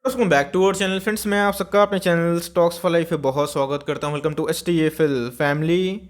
Welcome back to our channel friends. मैं आप सबका अपने चैनल स्टॉक्स फॉर लाइफ पे बहुत स्वागत करता हूं। Welcome to S T F L family.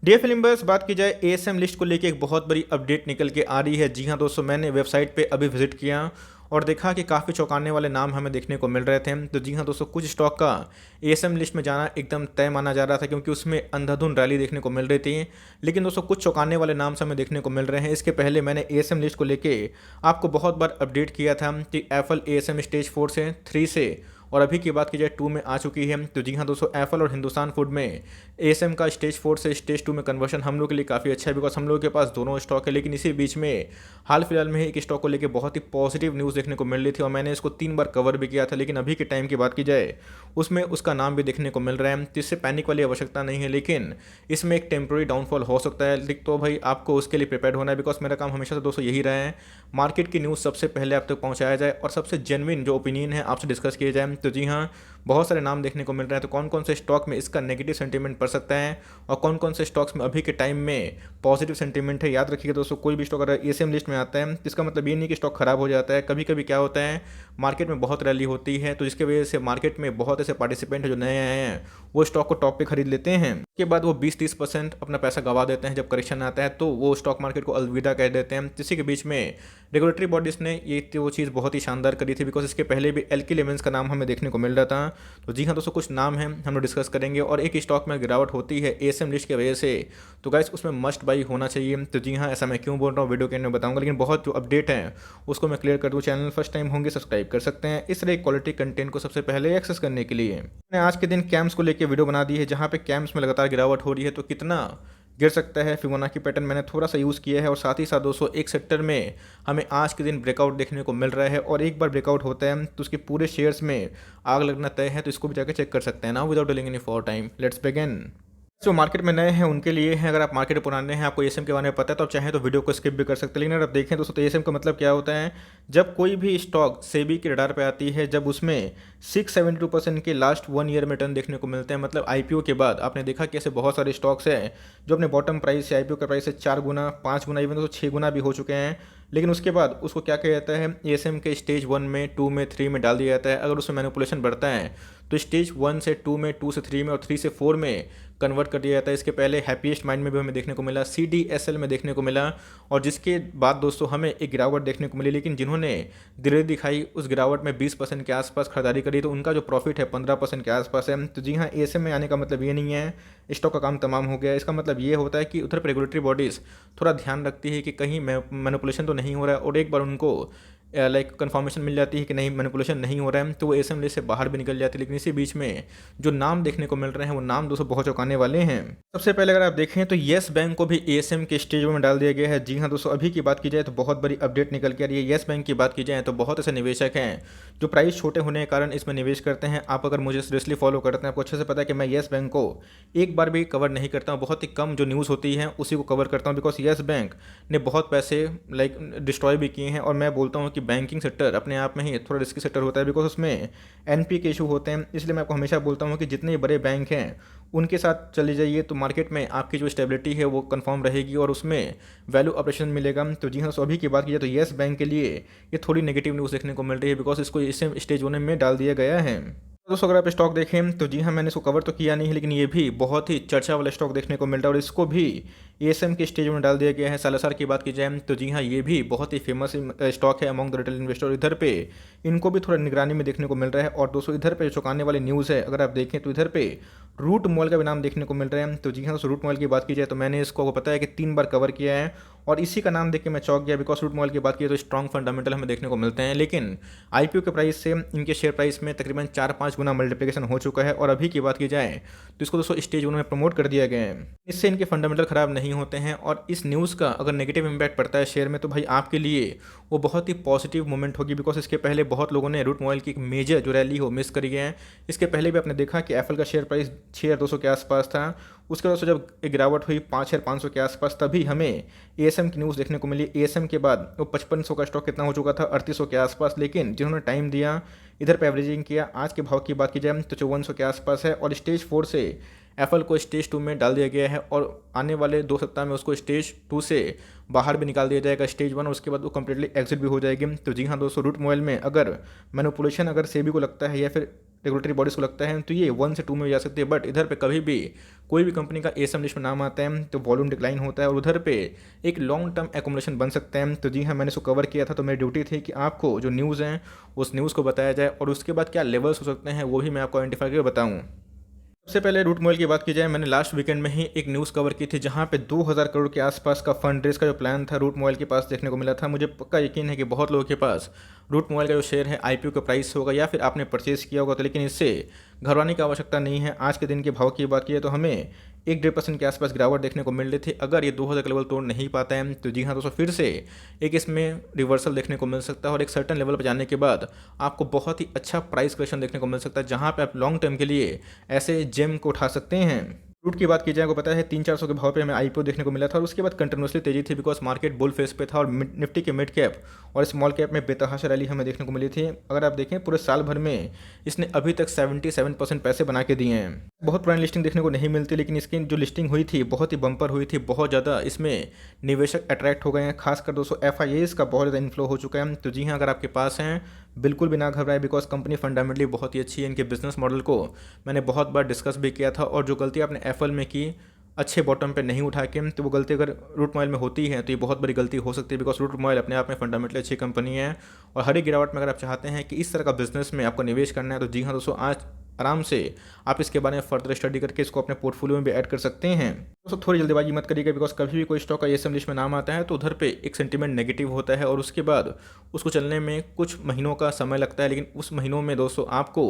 D F L invest बात की जाए एएसएम लिस्ट को लेके एक बहुत बड़ी अपडेट निकल के आ रही है। जी हां दोस्तों, मैंने वेबसाइट पे अभी विजिट किया और देखा कि काफ़ी चौंकाने वाले नाम हमें देखने को मिल रहे थे। तो जी हाँ दोस्तों, कुछ स्टॉक का एएसएम लिस्ट में जाना एकदम तय माना जा रहा था क्योंकि उसमें अंधाधुंध रैली देखने को मिल रही थी। लेकिन दोस्तों, कुछ चौंकाने वाले नाम हमें देखने को मिल रहे हैं। इसके पहले मैंने एएसएम लिस्ट को लेके आपको बहुत बार अपडेट किया था कि एप्पल एएसएम स्टेज 4 से 3 से और अभी की बात की जाए 2 में आ चुकी है। तो जी हाँ दोस्तों, एप्पल और हिंदुस्तान फूड में एएसएम का स्टेज 4 से स्टेज 2 में कन्वर्शन हम लोग के लिए काफ़ी अच्छा है, बिकॉज हम लोग के पास दोनों स्टॉक है। लेकिन इसी बीच में हाल फिलहाल में ही एक स्टॉक को लेकर बहुत ही पॉजिटिव न्यूज़ देखने को मिल रही थी और मैंने इसको 3 बार कवर भी किया था। लेकिन अभी के टाइम की बात की जाए उसमें उसका नाम भी देखने को मिल रहा है, जिससे पैनिक वाली आवश्यकता नहीं है। लेकिन इसमें एक टेम्प्रोरी डाउनफॉल हो सकता है, लेकिन तो भाई आपको उसके लिए प्रिपेयर होना है, बिकॉज मेरा काम हमेशा से दोस्तों यही रहा है, मार्केट की न्यूज़ सबसे पहले आप तक पहुंचाया जाए और सबसे जेन्युइन जो ओपिनियन है आपसे डिस्कस किए जाए। तो जी हाँ, बहुत सारे नाम देखने को मिल रहे हैं। तो कौन कौन से स्टॉक में इसका नेगेटिव सेंटीमेंट पड़ सकता है और कौन कौन से स्टॉक्स में अभी के टाइम में पॉजिटिव सेंटीमेंट है। याद रखिएगा दोस्तों, कोई भी स्टॉक अगर एएसएम लिस्ट में आता है इसका मतलब ये नहीं कि स्टॉक खराब हो जाता है। कभी कभी क्या होता है, मार्केट में बहुत रैली होती है, तो जिसकी वजह से मार्केट में बहुत ऐसे पार्टिसिपेंट है जो नए आए हैं, वो स्टॉक को टॉप पे खरीद लेते हैं। उसके बाद वो 20-30% अपना पैसा गवा देते हैं। जब करेक्शन आता है तो वो स्टॉक मार्केट को अलविदा कह देते हैं। इसी के बीच में रेगुलेटरी बॉडीज ने ये वो चीज़ बहुत ही शानदार करी थी, बिकॉज इसके पहले भी एल्की लेमन्स का नाम हमें देखने को मिल रहा था। तो जी हाँ दोस्तों, कुछ नाम हैं हम लोग डिस्कस करेंगे और एक स्टॉक में गिरावट होती है एएसएम लिस्ट की वजह से, तो गाइस उसमें मस्ट बाई होना चाहिए। तो जी हाँ, ऐसा मैं क्यों बोल रहा हूँ वीडियो के अंदर बताऊंगा, लेकिन बहुत जो अपडेट है उसको मैं क्लियर कर दूँ। चैनल फर्स्ट टाइम होंगे सब्सक्राइब कर सकते हैं इस तरह क्वालिटी कंटेंट को सबसे पहले एक्सेस करने के लिए। मैंने आज के दिन कैम्स को लेकर वीडियो बना दी है, जहाँ पे कैम्स में लगातार गिरावट हो रही है, तो कितना गिर सकता है फिबोनाची पैटर्न मैंने थोड़ा सा यूज़ किया है। और साथ ही साथ दोस्तों, एक सेक्टर में हमें आज के दिन ब्रेकआउट देखने को मिल रहा है और एक बार ब्रेकआउट होता है तो उसके पूरे शेयर्स में आग लगना तय है। तो इसको भी जाकर चेक कर सकते हैं ना। Without dealing any for time, let's begin. जो मार्केट में नए हैं उनके लिए है, अगर आप मार्केट में पुराने हैं, आपको एएसएम के बारे में पता है, तो आप चाहें तो वीडियो को स्किप भी कर सकते हैं। लेकिन अगर आप देखें दोस्तों, तो एएसएम का मतलब क्या होता है, जब कोई भी स्टॉक सेबी के रडार पे आती है, जब उसमें 672% के लास्ट 1 ईयर में रिटर्न देखने को मिलते हैं, मतलब आईपीओ के बाद आपने देखा कि ऐसे बहुत सारे स्टॉक्स हैं जो अपने बॉटम प्राइस से आईपीओ का प्राइस से 4 गुना 5 गुना इवन तो 6 गुना भी हो चुके हैं। लेकिन उसके बाद उसको क्या किया जाता है, एएसएम के स्टेज 1 में 2 में 3 में डाल दिया जाता है। अगर उसमें मैनिपुलेशन बढ़ता है तो स्टेज 1 से 2 में, 2 से 3 में और 3 से 4 में कन्वर्ट कर दिया जाता है। इसके पहले हैप्पीएस्ट माइंड में भी हमें देखने को मिला, सीडीएसएल में देखने को मिला, और जिसके बाद दोस्तों हमें एक गिरावट देखने को मिली। लेकिन जिन्होंने धीरे दिखाई उस गिरावट में 20% के आसपास खरीदारी करी, तो उनका जो प्रॉफिट है 15% के आसपास है। तो जी हाँ, एएसएम में आने का मतलब ये नहीं है स्टॉक का काम तमाम हो गया। इसका मतलब ये होता है कि उधर पर रेगुलेटरी बॉडीज़ थोड़ा ध्यान रखती है कि कहीं मैनिपुलेशन तो नहीं हो रहा है, और एक बार उनको लाइक कंफर्मेशन मिल जाती है कि नहीं मैनिपुलेशन नहीं हो रहा है, तो वो एएसएम लिस्ट से बाहर भी निकल जाती है। लेकिन इसी बीच में जो नाम देखने को मिल रहे हैं वो नाम दोस्तों बहुत चौंकाने वाले हैं। सबसे पहले अगर आप देखें तो येस बैंक को भी एएसएम के स्टेज में डाल दिया गया है। जी हाँ दोस्तों, अभी की बात की जाए तो बहुत बड़ी अपडेट निकल के आ रही है। येस बैंक की बात की जाए तो बहुत ऐसे निवेशक हैं जो प्राइस छोटे होने के कारण इसमें निवेश करते हैं। आप अगर मुझे सीरियसली फॉलो करते हैं, आपको अच्छे से पता है कि मैं येस बैंक को एक बार भी कवर नहीं करता हूँ। बहुत ही कम जो न्यूज़ होती है उसी को कवर करता हूँ, बिकॉज येस बैंक ने बहुत पैसे लाइक डिस्ट्रॉय भी किए हैं। और मैं बोलता हूँ कि बैंकिंग सेक्टर अपने आप में ही थोड़ा रिस्की सेक्टर होता है, बिकॉज उसमें एनपी के इशू होते हैं। इसलिए मैं आपको हमेशा बोलता हूँ कि जितने बड़े बैंक हैं उनके साथ चले जाइए, तो मार्केट में आपकी जो स्टेबिलिटी है वो कंफर्म रहेगी और उसमें वैल्यू अप्रिशिएशन मिलेगा। तो जी हाँ, सो अभी की बात की जाए तो येस बैंक के लिए ये थोड़ी नेगेटिव न्यूज़ देखने को मिल रही है, बिकॉज इसको इसे स्टेज 1 में डाल दिया गया है। दोस्तों, अगर आप स्टॉक देखें तो जी हाँ, मैंने इसको कवर तो किया नहीं है, लेकिन ये भी बहुत ही चर्चा वाला स्टॉक देखने को मिल रहा है और इसको भी एएसएम के स्टेज में डाल दिया गया है। सालासर की बात की जाए तो जी हाँ, ये भी बहुत ही फेमस स्टॉक है अमॉन्ग द रिटेल इन्वेस्टर। इधर पे इनको भी थोड़ा निगरानी में देखने को मिल रहा है। और दोस्तों, इधर पे चौंकाने वाली न्यूज़ है, अगर आप देखें तो इधर पे रूट मॉल का भी नाम देखने को मिल रहा है। तो जी हाँ दोस्तों, रूट मॉल की बात की जाए तो मैंने इसको पता है कि 3 बार कवर किया है और इसी का नाम देख के मैं चौंक गया, बिकॉज रूट मॉल की बात की तो स्ट्रॉन्ग फंडामेंटल हमें देखने को मिलते हैं। लेकिन आईपीओ के प्राइस से इनके शेयर प्राइस में तकरीबन 4-5 गुना मल्टीप्लिकेशन हो चुका है। और अभी की बात की जाए तो इसको दोस्तों स्टेज 1 में प्रमोट कर दिया गया है। इससे इनके फंडामेंटल खराब नहीं होते हैं। और इस न्यूज़ का अगर नेगेटिव इंपैक्ट पड़ता है शेयर में, तो भाई आपके लिए वो बहुत ही पॉजिटिव मोमेंट होगी, बिकॉज इसके पहले बहुत लोगों ने रूट मोबाइल की एक मेजर जो रैली हो मिस करी है। इसके पहले भी आपने देखा कि एप्पल का शेयर प्राइस 6200 के आसपास था उसके बाद दोस्तों जब एक गिरावट हुई 5,500 के आसपास, तभी हमें एएसएम की न्यूज़ देखने को मिली। एएसएम के बाद वो 5500 का स्टॉक कितना हो चुका था, 3800 के आसपास। लेकिन जिन्होंने टाइम दिया, इधर पे एवरेजिंग किया, आज के भाव की बात की जाए तो 5400 के आसपास है। और स्टेज 4 से एप्पल को स्टेज 2 में डाल दिया गया है और आने वाले 2 सप्ताह में उसको स्टेज 2 से बाहर भी निकाल दिया जाएगा, स्टेज 1, और उसके बाद वो कम्प्लीटली एग्जिट भी हो जाएगी। तो जी हाँ दोस्तों, रूट मोबाइल में अगर मैनिपुलेशन अगर सेबी को लगता है या फिर रेगुलेटरी बॉडीज़ को लगता है तो ये 1 से 2 में जा सकती है। बट इधर पे कभी भी कोई भी कंपनी का एएसएम लिस्ट में नाम आता है तो वॉल्यूम डिक्लाइन होता है और उधर पे एक लॉन्ग टर्म एकोमोडेशन बन सकते हैं। तो जी हाँ, मैंने इसको कवर किया था, तो मेरी ड्यूटी थी कि आपको जो न्यूज़ हैं उस न्यूज़ को बताया जाए और उसके बाद क्या लेवल्स हो सकते हैं वो भी मैं आपको आइडेंटिफाई करके बताऊँ। सबसे पहले रूट मोबाइल की बात की जाए, मैंने लास्ट वीकेंड में ही एक न्यूज़ कवर की थी जहां पे 2000 करोड़ के आसपास का फंड रेज का जो प्लान था रूट मोबाइल के पास देखने को मिला था। मुझे पक्का यकीन है कि बहुत लोगों के पास रूट मोबाइल का जो शेयर है आईपीओ का प्राइस होगा या फिर आपने परचेज किया होगा, तो लेकिन इससे घबराने की आवश्यकता नहीं है। आज के दिन के भाव की बात की तो हमें 1-1.5% के आसपास गिरावट देखने को मिल रही थी। अगर ये 2000 का लेवल तोड़ नहीं पाता है तो जी हाँ दोस्तों, फिर से एक इसमें रिवर्सल देखने को मिल सकता है और एक सर्टन लेवल पर जाने के बाद आपको बहुत ही अच्छा प्राइस करेक्शन देखने को मिल सकता है, जहाँ पे आप लॉन्ग टर्म के लिए ऐसे जेम को उठा सकते हैं। रूट की बात की जाए, को पता है 300-400 के भाव पे हमें आईपीओ देखने को मिला था और उसके बाद कंटिन्यूसली तेजी थी बिकॉज मार्केट बुल फेस पे था और निफ्टी के मिड कैप और स्मॉल कैप में बेतहाशा रैली हमें देखने को मिली थी। अगर आप देखें पूरे साल भर में इसने अभी तक 77% पैसे बना के दिए हैं। बहुत पुरानी लिस्टिंग देखने को नहीं मिलती, लेकिन इसकी जो लिस्टिंग हुई थी बहुत ही बम्पर हुई थी, बहुत ज़्यादा इसमें निवेशक अट्रैक्ट हो गए हैं। खासकर दोस्तों एफआईएस का बहुत ज़्यादा इन्फ्लो हो चुका है। तो जी हाँ, अगर आपके पास हैं बिल्कुल भी ना घबराए बिकॉज कंपनी फंडामेंटली बहुत ही अच्छी है। इनके बिजनेस मॉडल को मैंने बहुत बार डिस्कस भी किया था और जो गलती आपने एप्पल में की अच्छे बॉटम पे नहीं उठा के, तो वो गलती अगर रूट मोबाइल में होती है तो ये बहुत बड़ी गलती हो सकती है बिकॉज रूट मोबाइल अपने आप में फंडामेंटली अच्छी कंपनी है। और हर एक गिरावट में अगर आप चाहते हैं कि इस तरह का बिजनेस में आपको निवेश करना है तो जी हाँ दोस्तों, आज आराम से आप इसके बारे में फर्दर स्टडी करके इसको अपने पोर्टफोलियो में भी ऐड कर सकते हैं। दोस्तों थोड़ी जल्दीबाजी मत करिएगा बिकॉज कभी भी कोई स्टॉक का एएसएम लिस्ट में नाम आता है तो उधर पे एक सेंटीमेंट नेगेटिव होता है और उसके बाद उसको चलने में कुछ महीनों का समय लगता है, लेकिन उस महीनों में दोस्तों आपको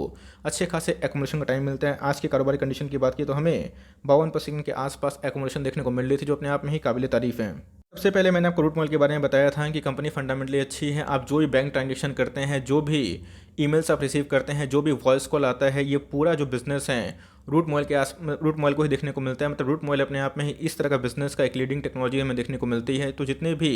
अच्छे खासे एकोमोडेशन का टाइम मिलता है। आज की कारोबारी कंडीशन की बात की तो हमें 52% के आसपास एकोमोडेशन देखने को मिल रही थी, जो अपने आप में ही काबिल तारीफ है। सबसे पहले मैंने आपको रूट मोबाइल के बारे में बताया था कि कंपनी फंडामेंटली अच्छी है। आप जो भी बैंक ट्रांजेक्शन करते हैं, जो भी ईमेल्स आप रिसीव करते हैं, जो भी वॉइस कॉल आता है, ये पूरा जो बिजनेस है रूट मोबाइल को ही देखने को मिलता है। मतलब रूट मोबाइल अपने आप में ही इस तरह का बिजनेस का एक लीडिंग टेक्नोलॉजी हमें देखने को मिलती है। तो जितने भी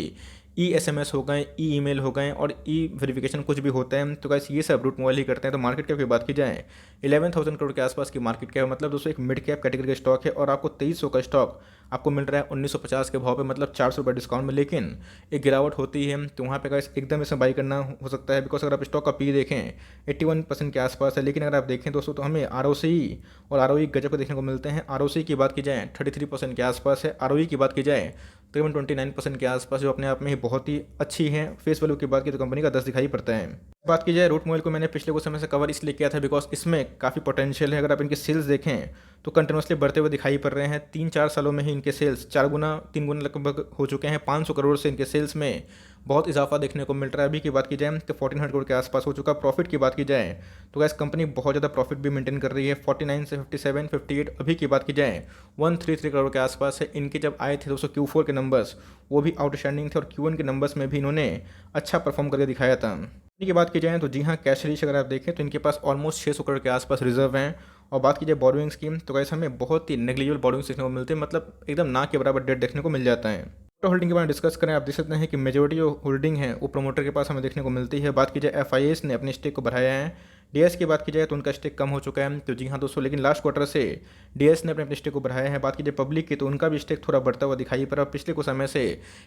ई एसएमएस हो गए, ई ईमेल हो गए और ई वेरिफिकेशन कुछ भी होता है तो गाइस ये सब रूट मोबाइल ही करते हैं। तो मार्केट कैप की बात की जाए 11,000 करोड़ के आसपास की मार्केट कैप, मतलब दोस्तों एक मिड कैप कैटेगरी का स्टॉक है और आपको 2300 का स्टॉक आपको मिल रहा है 1950 के भाव पे, मतलब 400 रुपये डिस्काउंट में। लेकिन एक गिरावट होती है तो वहाँ पे गाइस एकदम इसमें बाई करना हो सकता है बिकॉज अगर आप स्टॉक का पी देखें 81% के आसपास है। लेकिन अगर आप देखें दोस्तों तो हमें आरओसी और आरओई गजब के देखने को मिलते हैं। आरओसी की बात की जाए 33% के आसपास है, आरओई की बात की जाए तकरीबन 29% के आसपास, जो अपने आप में ही बहुत ही अच्छी है। फेस वैल्यू की बात की तो कंपनी का 10 दिखाई पड़ता है। बात की जाए रूट मोबाइल को मैंने पिछले कुछ समय से कवर इसलिए किया था बिकॉज इसमें काफ़ी पोटेंशियल है। अगर आप इनके सेल्स देखें तो कंटिन्यूसली बढ़ते हुए दिखाई पड़ रहे हैं। 3-4 सालों में ही इनके सेल्स 4 गुना 3 गुना लगभग हो चुके हैं। 500 करोड़ से इनके सेल्स में बहुत इजाफा देखने को मिल रहा है। अभी की बात की जाए तो 1400 करोड़ के आसपास हो चुका। प्रॉफिट की बात की जाए तो गैस कंपनी बहुत ज़्यादा प्रॉफिट भी मेंटेन कर रही है। 49 से 57, 58 अभी की बात की जाए 133 करोड़ के आसपास है। इनके जब आए थे दोस्तों Q4 के नंबर्स वो भी आउटस्टैंडिंग थे और Q1 के नंबर्स में भी इन्होंने अच्छा परफॉर्म करके दिखाया था। की बात की जाए तो जी हाँ, कैश रिच अगर आप देखें तो इनके पास ऑलमोस्ट 600 करोड़ के आसपास रिजर्व हैं। और बात की जाए बोरोइंग स्कीम तो गैस हमें बहुत ही नेग्लिजिबल बोरोइंग्स देखने को मिलते हैं, मतलब एकदम ना के बराबर डेट देखने को मिल जाता है। होल्डिंग के बारे में डिस्कस करें, आप देख सकते हैं कि मेजोरिटी जो होल्डिंग है वो प्रोमोटर के पास हमें देखने को मिलती है। बात की जाए एफआईएस ने अपने स्टेक को बढ़ाया है। डीएस की बात की जाए तो उनका स्टेक कम हो चुका है। तो जी हाँ दोस्तों, लेकिन लास्ट क्वार्टर से डीएस ने अपने स्टेक को बढ़ाया है। बात की जाए पब्लिक की तो उनका भी स्टेक थोड़ा बढ़ता हुआ दिखाई पड़ा। पिछले कुछ समय से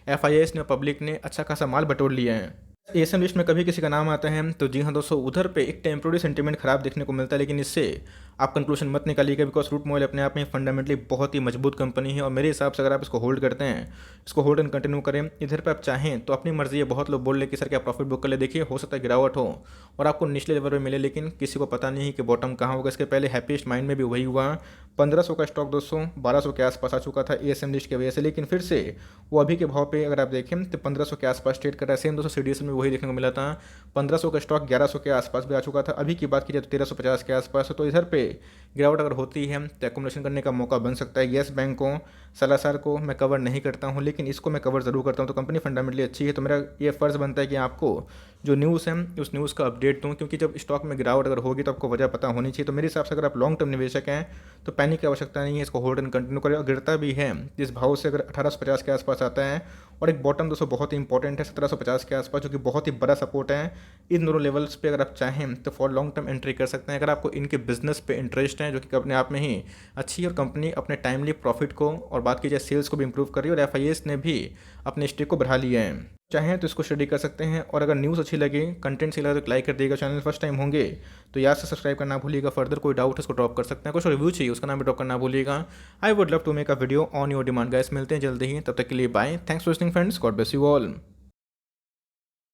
एफआईएस ने और पब्लिक ने अच्छा खासा माल बटोर लिया है। एएसएम लिस्ट में कभी किसी का नाम आता है तो जी हाँ दोस्तों, उधर पे एक टेम्प्रोरी सेंटीमेंट खराब देखने को मिलता है, लेकिन इससे आप कंक्लूजन मत निकालिएगा बिकॉज रूट मोबाइल अपने आप में फंडामेंटली बहुत ही मजबूत कंपनी है। और मेरे हिसाब से अगर आप इसको होल्ड करते हैं, इसको होल्ड एंड कंटिन्यू करें, इधर पे आप चाहें तो अपनी मर्जी है। बहुत लोग बोल रहे कि सर क्या प्रॉफिट बुक कर ले, देखिए हो सकता है गिरावट हो और आपको निचले लेवल पर मिले, लेकिन किसी को पता नहीं कि बॉटम कहाँ होगा। इसके पहले हैप्पीएस्ट माइंड में भी वही हुआ। 1500 का स्टॉक दोस्तों 1200 के आसपास आ चुका था एएसएम लिस्ट की वजह से, लेकिन फिर से वो अभी के भाव पे अगर आप देखें तो 1500 के आसपास ट्रेड कर रहा है। सेम दोस्तों सीडीएस में वही देखने को मिला था। 1500 का स्टॉक 1100 के आसपास भी आ चुका था। अभी की बात की जाए तो 1350 के आसपास है। तो इधर पे गिरावट अगर होती है तो एकोमोडेशन करने का मौका बन सकता है। येस बैंक को सलाहकार को मैं कवर नहीं करता हूँ, लेकिन इसको मैं कवर ज़रूर करता हूँ। तो कंपनी फंडामेंटली अच्छी है, तो मेरा ये फ़र्ज़ बनता है कि आपको जो न्यूज़ है उस न्यूज़ का अपडेट दूँ, क्योंकि जब स्टॉक में गिरावट अगर होगी तो आपको वजह पता होनी चाहिए। तो मेरे हिसाब से अगर आप लॉन्ग टर्म निवेशक हैं तो पैनिक की आवश्यकता नहीं है, इसको होल्ड एंड कंटिन्यू करें। और गिरता भी है जिस भाव से, अगर 1850 के आसपास आता है और एक बॉटम दोस्तों बहुत ही इंपॉर्टेंट है 1750 के आसपास, जो कि बहुत ही बड़ा सपोर्ट है। इन दोनों लेवल्स पे अगर आप चाहें तो फॉर लॉन्ग टर्म एंट्री कर सकते हैं। अगर आपको इनके बिजनेस पे इंटरेस्ट है जो कि अपने आप में ही अच्छी है और कंपनी अपने टाइमली प्रॉफिट को और बात की जाए सेल्स को भी इंप्रूव कर रही है और एफआईएस ने भी अपने स्टेक को बढ़ा लिया है, चाहें तो इसको स्टडी कर सकते हैं। और अगर न्यूज़ अच्छी लगे, कंटेंट सही लगे तो लाइक कर दिएगा। चैनल फर्स्ट टाइम होंगे तो याद से सब्सक्राइब करना भूलिएगा। फर्दर कोई डाउट है उसको ड्रॉप कर सकते हैं, कुछ रिव्यू चाहिए उसका नाम भी ड्रॉप करना भूलिएगा। I would love to make a video on your demand guys. मिलते हैं जल्दी ही, तब तक के लिए bye. Thanks for listening friends, God bless you all.